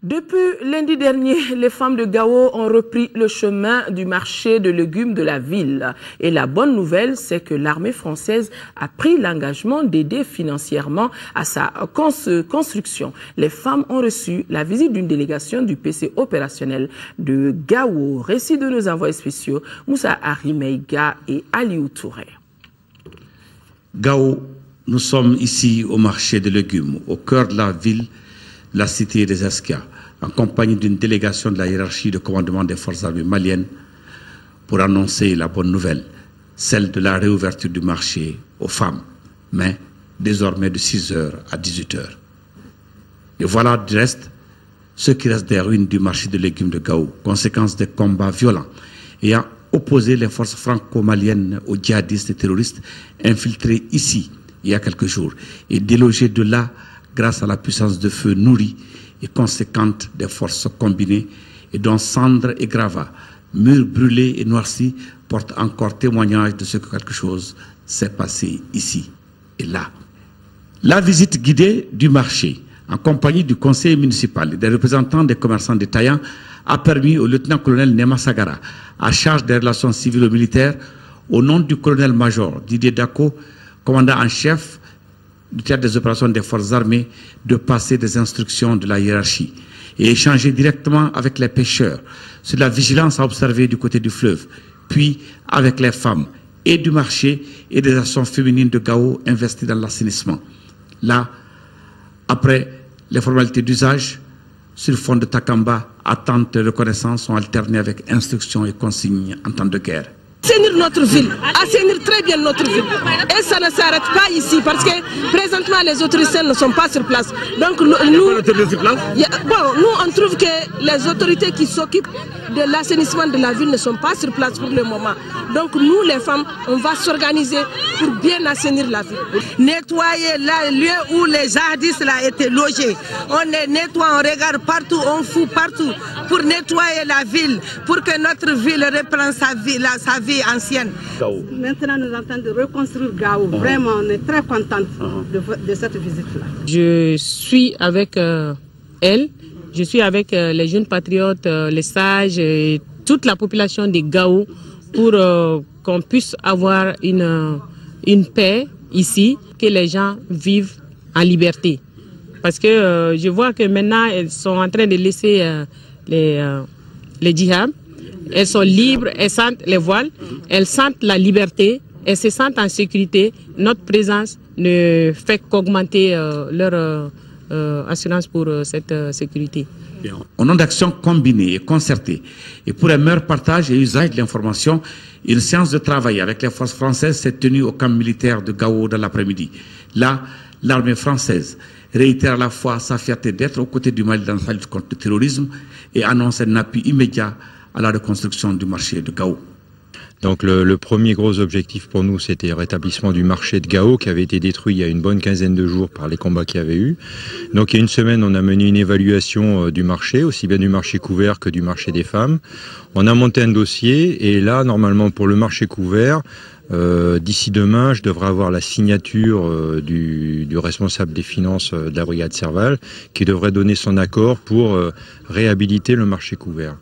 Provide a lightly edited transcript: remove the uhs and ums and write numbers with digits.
Depuis lundi dernier, les femmes de Gao ont repris le chemin du marché de légumes de la ville. Et la bonne nouvelle, c'est que l'armée française a pris l'engagement d'aider financièrement à sa construction. Les femmes ont reçu la visite d'une délégation du PC opérationnel de Gao. Récit de nos envoyés spéciaux, Moussa Arimeiga et Aliou Touré. Gao, nous sommes ici au marché de légumes, au cœur de la ville, la cité des Eskia, en compagnie d'une délégation de la hiérarchie de commandement des forces armées maliennes pour annoncer la bonne nouvelle, celle de la réouverture du marché aux femmes, mais désormais de 6h à 18h. Et voilà du reste ce qui reste des ruines du marché de légumes de Gao, conséquence des combats violents ayant opposé les forces franco-maliennes aux djihadistes et terroristes infiltrés ici il y a quelques jours et délogés de là grâce à la puissance de feu nourrie et conséquente des forces combinées et dont cendres et gravats, murs brûlés et noircis portent encore témoignage de ce que quelque chose s'est passé ici et là. La visite guidée du marché en compagnie du conseil municipal et des représentants des commerçants détaillants a permis au lieutenant-colonel Nema Sagara, à charge des relations civilo-militaires, au nom du colonel-major Didier Dako, commandant en chef du théâtre des opérations des forces armées, de passer des instructions de la hiérarchie et échanger directement avec les pêcheurs sur la vigilance à observer du côté du fleuve, puis avec les femmes et du marché et des actions féminines de Gao investies dans l'assainissement. Là, après les formalités d'usage, sur fond de Takamba, attentes et reconnaissance sont alternées avec instructions et consignes en temps de guerre. Assainir notre ville, assainir très bien notre ville. Et ça ne s'arrête pas ici parce que présentement les autorités ne sont pas sur place. Donc nous on trouve que les autorités qui s'occupent de l'assainissement de la ville ne sont pas sur place pour le moment. Donc nous les femmes, on va s'organiser pour bien assainir la ville. Nettoyer le lieu où les jihadistes ont été logés. On les nettoie, on regarde partout, on fout partout pour nettoyer la ville, pour que notre ville reprenne sa vie ancienne. Maintenant, nous sommes en train de reconstruire Gao. Vraiment, on est très contente de cette visite-là. Je suis avec elle, je suis avec les jeunes patriotes, les sages, et toute la population de Gao pour qu'on puisse avoir une paix ici, que les gens vivent en liberté. Parce que je vois que maintenant, elles sont en train de laisser les djihad. Elles sont libres, elles sentent les voiles, elles sentent la liberté, elles se sentent en sécurité. Notre présence ne fait qu'augmenter leur assurance pour cette sécurité. Au nom d'actions combinées et concertées, et pour un meilleur partage et usage de l'information, une séance de travail avec les forces françaises s'est tenue au camp militaire de Gao dans l'après-midi. Là, l'armée française réitère à la fois sa fierté d'être aux côtés du Mali dans la lutte contre le terrorisme et annonce un appui immédiat à la reconstruction du marché de Gao. Donc le premier gros objectif pour nous, c'était le rétablissement du marché de Gao qui avait été détruit il y a une bonne quinzaine de jours par les combats qu'il y avait eu. Donc il y a une semaine, on a mené une évaluation du marché, aussi bien du marché couvert que du marché des femmes. On a monté un dossier et là, normalement pour le marché couvert, d'ici demain, je devrais avoir la signature du responsable des finances de la brigade Serval qui devrait donner son accord pour réhabiliter le marché couvert.